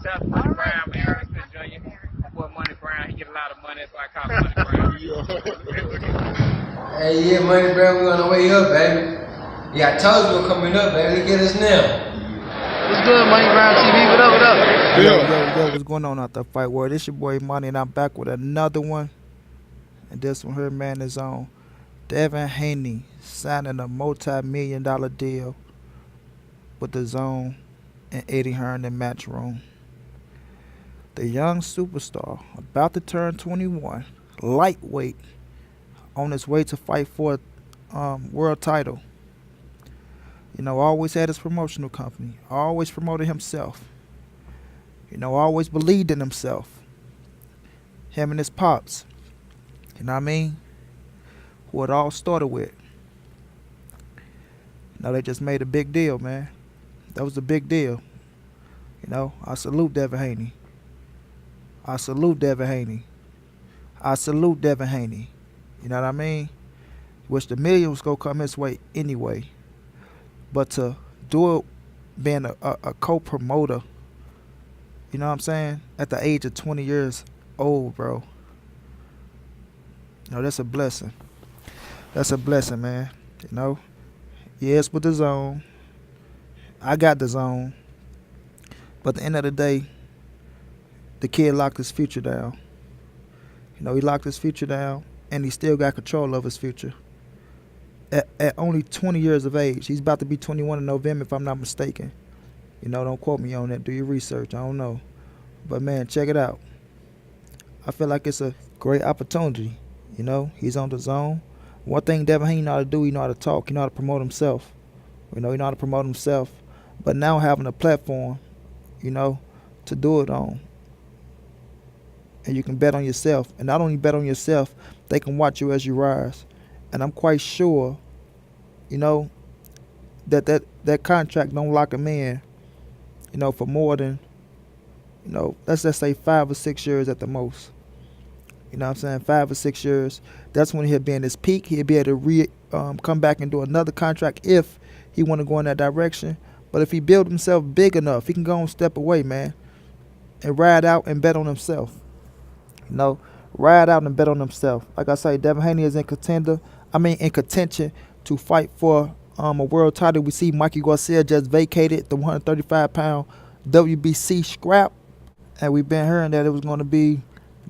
That's Money Brown, man. Ernest Jr. My boy Money Brown, he get a lot of money, so I call him Money Brown. Hey, yeah, Money Brown, we on the way up, baby. Yeah, I told you we're coming up, baby. Look at us now. What's good, Money Brown TV? What up, what up? Yo, what's going on out the fight world? It's your boy Money, and I'm back with another one. And this one here, man, is on Devin Haney signing a multi-million-dollar deal with Dazn and Eddie Hearn in Matchroom. The young superstar, about to turn 21, lightweight, on his way to fight for a world title. You know, always had his promotional company. Always promoted himself. You know, always believed in himself. Him and his pops. You know what I mean? Who it all started with. You know, they just made a big deal, man. That was a big deal. You know, I salute Devin Haney. I salute Devin Haney. I salute Devin Haney. You know what I mean? Which the million was going to come his way anyway. But to do it being a co-promoter, you know what I'm saying? At the age of 20 years old, bro. You know, that's a blessing. That's a blessing, man. You know? Yes, with Dazn. I got Dazn. But at the end of the day, the kid locked his future down. You know, he locked his future down, and he still got control of his future. At only 20 years of age. He's about to be 21 in November, if I'm not mistaken. You know, don't quote me on that. Do your research. I don't know. But, man, check it out. I feel like it's a great opportunity. You know, he's on Dazn. One thing Devin Haney know how to do, he know how to talk. He know how to promote himself. You know, he know how to promote himself. But now having a platform, you know, to do it on. And you can bet on yourself. And not only bet on yourself, they can watch you as you rise. And I'm quite sure, you know, that contract don't lock him in, you know, for more than, you know, let's just say 5 or 6 years at the most. You know what I'm saying? 5 or 6 years. That's when he'll be in his peak. He'll be able to come back and do another contract if he want to go in that direction. But if he build himself big enough, he can go and step away, man, and ride out and bet on himself. You know, ride out and bet on himself. Like I say, Devin Haney is in contention to fight for a world title. We see Mikey Garcia just vacated the 135-pound WBC scrap. And we've been hearing that it was going to be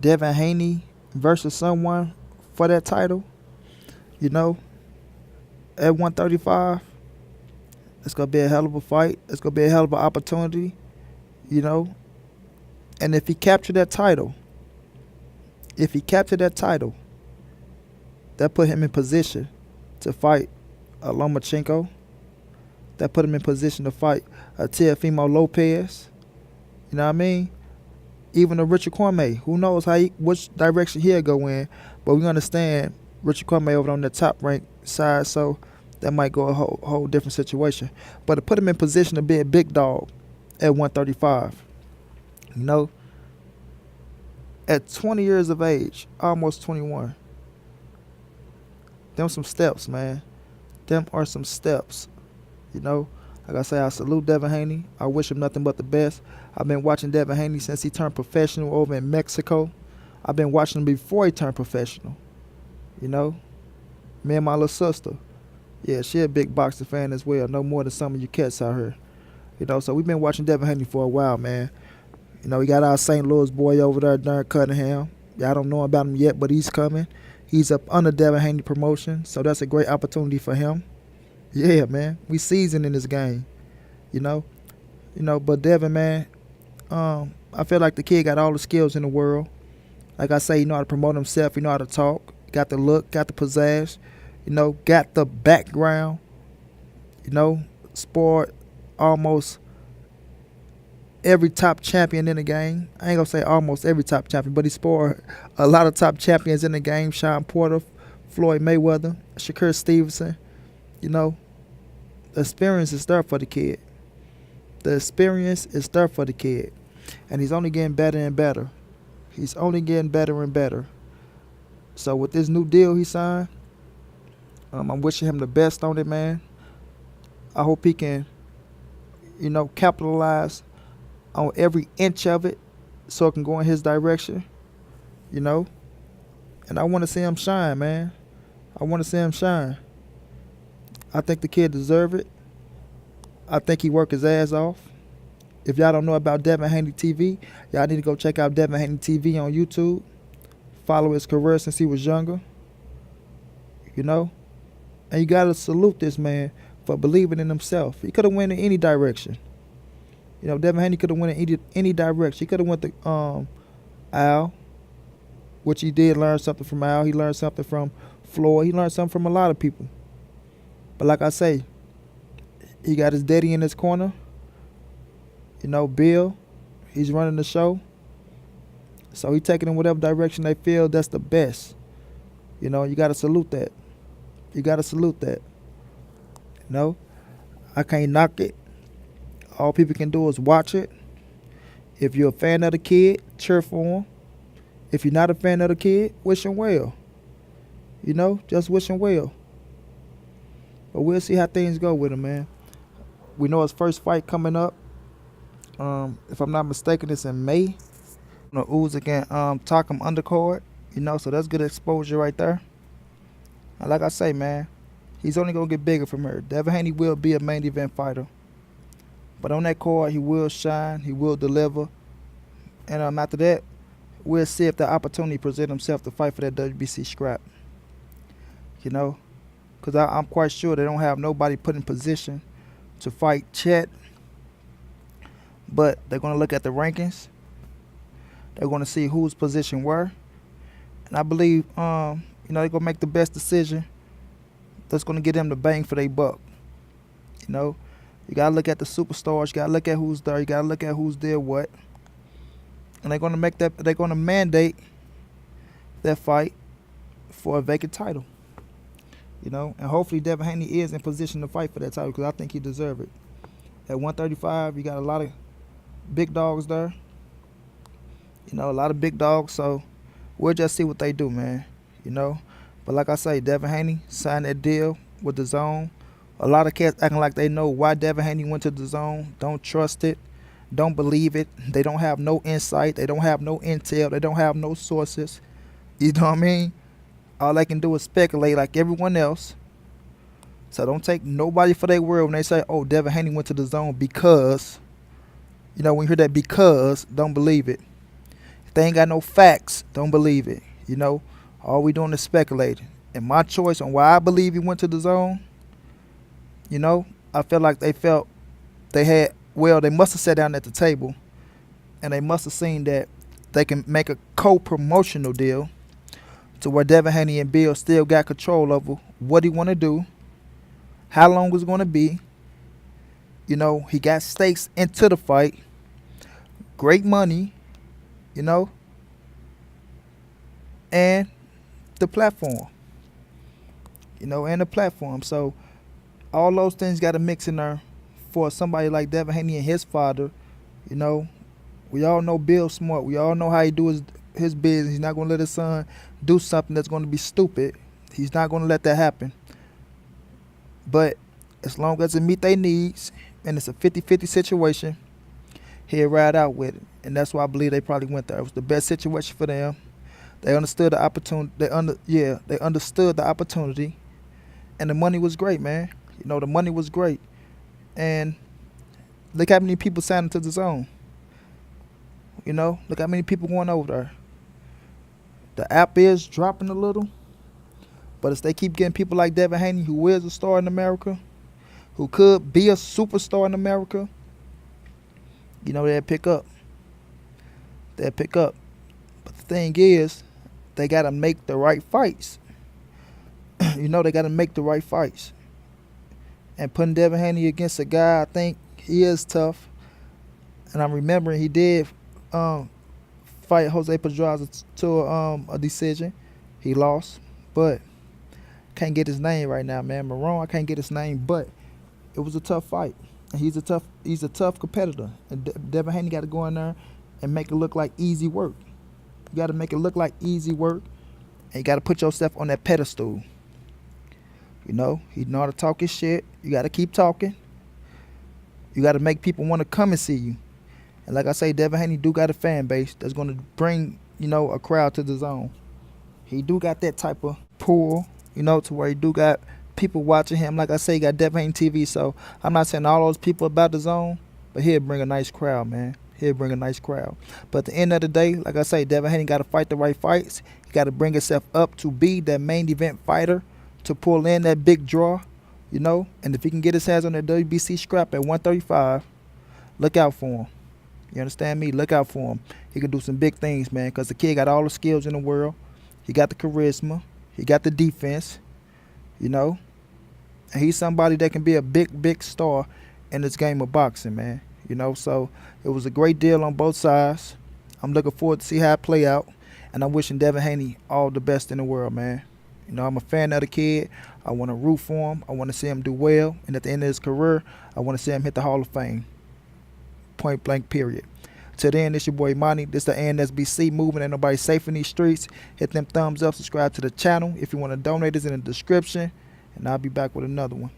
Devin Haney versus someone for that title. You know, at 135, it's going to be a hell of a fight. It's going to be a hell of an opportunity, you know. And if he captured that title, that put him in position to fight a Lomachenko. That put him in position to fight a Teofimo Lopez. You know what I mean? Even a Richard Cormier. Who knows which direction he'll go in. But we understand Richard Cormier over on the top rank side, so that might go a whole different situation. But to put him in position to be a big dog at 135. You know? At 20 years of age, almost 21. Them some steps, man. Them are some steps. You know, like I say, I salute Devin Haney. I wish him nothing but the best. I've been watching Devin Haney since he turned professional over in Mexico. I've been watching him before he turned professional. You know, me and my little sister. Yeah, she a big boxing fan as well. No more than some of you cats out here. You know, so we've been watching Devin Haney for a while, man. You know, we got our St. Louis boy over there, Darren Cunningham. Y'all don't know about him yet, but he's coming. He's up under Devin Haney promotion, so that's a great opportunity for him. Yeah, man, we seasoned in this game, you know. But Devin, man, I feel like the kid got all the skills in the world. Like I say, he know how to promote himself. He know how to talk. Got the look, got the pizzazz, you know, got the background, you know, sport almost every top champion in the game. I ain't gonna say almost every top champion, but he scored a lot of top champions in the game. Sean Porter, Floyd Mayweather, Shakur Stevenson. You know, the experience is there for the kid. The experience is there for the kid. And he's only getting better and better. He's only getting better and better. So with this new deal he signed, I'm wishing him the best on it, man. I hope he can, you know, capitalize on every inch of it so it can go in his direction, you know. And I want to see him shine, man. I want to see him shine. I think the kid deserve it. I think he worked his ass off. If y'all don't know about Devin Haney TV, y'all need to go check out Devin Haney TV on YouTube. Follow his career since he was younger. You know? And you got to salute this man for believing in himself. He could have went in any direction. You know, Devin Haney could have went in any direction. He could have went to Al, which he did learn something from Al. He learned something from Floyd. He learned something from a lot of people. But like I say, he got his daddy in his corner. You know, Bill, he's running the show. So he taking in whatever direction they feel that's the best. You know, you got to salute that. You got to salute that. You know, I can't knock it. All people can do is watch it. If you're a fan of the kid, cheer for him. If you're not a fan of the kid, wish him well. You know, just wish him well. But we'll see how things go with him, man. We know his first fight coming up. If I'm not mistaken, it's in May. Usyk and Takam undercard. You know, so that's good exposure right there. And like I say, man, he's only going to get bigger from here. Devin Haney will be a main event fighter. But on that card, he will shine. He will deliver. And after that, we'll see if the opportunity presents himself to fight for that WBC scrap. You know, because I'm quite sure they don't have nobody put in position to fight Chet. But they're going to look at the rankings. They're going to see whose position where. And I believe, you know, they're going to make the best decision that's going to get them the bang for their buck. You know, you got to look at the superstars. You got to look at who's there. You got to look at who's there what. And they're going to make that, they're going to mandate that fight for a vacant title. You know, and hopefully Devin Haney is in position to fight for that title because I think he deserves it. At 135, you got a lot of big dogs there. You know, a lot of big dogs. So we'll just see what they do, man. You know. But like I say, Devin Haney signed that deal with Dazn. A lot of cats acting like they know why Devin Haney went to Dazn. Don't trust it. Don't believe it. They don't have no insight. They don't have no intel. They don't have no sources. You know what I mean? All they can do is speculate like everyone else. So don't take nobody for their word when they say, oh, Devin Haney went to Dazn because. You know, when you hear that because, don't believe it. If they ain't got no facts, don't believe it. You know, all we doing is speculating. And my choice on why I believe he went to Dazn, you know, I feel like they felt they had, well, they must have sat down at the table and they must have seen that they can make a co-promotional deal to where Devin Haney and Bill still got control over what he want to do, how long it's going to be. You know, he got stakes into the fight. Great money, you know, and the platform. You know, and the platform. So all those things got to mix in there for somebody like Devin Haney and his father. You know, we all know Bill smart. We all know how he do his business. He's not going to let his son do something that's going to be stupid. He's not going to let that happen. But as long as it meet their needs and it's a 50-50 situation, he'll ride out with it. And that's why I believe they probably went there. It was the best situation for them. They understood the opportunity. They understood the opportunity. And the money was great, man. You know, the money was great. And look how many people signed into the zone. You know, look how many people going over there. The app is dropping a little. But if they keep getting people like Devin Haney, who is a star in America, who could be a superstar in America, you know, they'll pick up. They'll pick up. But the thing is, they got to make the right fights. You know, they got to make the right fights. And putting Devin Haney against a guy, I think he is tough. And I'm remembering he did fight Jose Pedraza to a decision. He lost. But can't get his name right now, man. Marone, I can't get his name. But it was a tough fight. And he's a tough competitor. And Devin Haney got to go in there and make it look like easy work. You got to make it look like easy work. And you got to put yourself on that pedestal. You know, he know how to talk his shit. You got to keep talking. You got to make people want to come and see you. And like I say, Devin Haney do got a fan base that's going to bring, a crowd to the zone. He do got that type of pull, to where he do got people watching him. Like I say, he got Devin Haney TV, so I'm not saying all those people about the zone, but he'll bring a nice crowd, man. He'll bring a nice crowd. But at the end of the day, like I say, Devin Haney got to fight the right fights. He got to bring himself up to be that main event fighter, to pull in that big draw, And if he can get his hands on that WBC scrap at 135, look out for him. You understand me? Look out for him. He can do some big things, man, because the kid got all the skills in the world. He got the charisma. He got the defense, And he's somebody that can be a big, big star in this game of boxing, man. So it was a great deal on both sides. I'm looking forward to see how it play out. And I'm wishing Devin Haney all the best in the world, man. I'm a fan of the kid. I want to root for him. I want to see him do well. And at the end of his career, I want to see him hit the Hall of Fame. Point blank, period. Till then, it's your boy Monty. This the ANSBC movement. Ain't nobody safe in these streets. Hit them thumbs up. Subscribe to the channel. If you want to donate, it's in the description. And I'll be back with another one.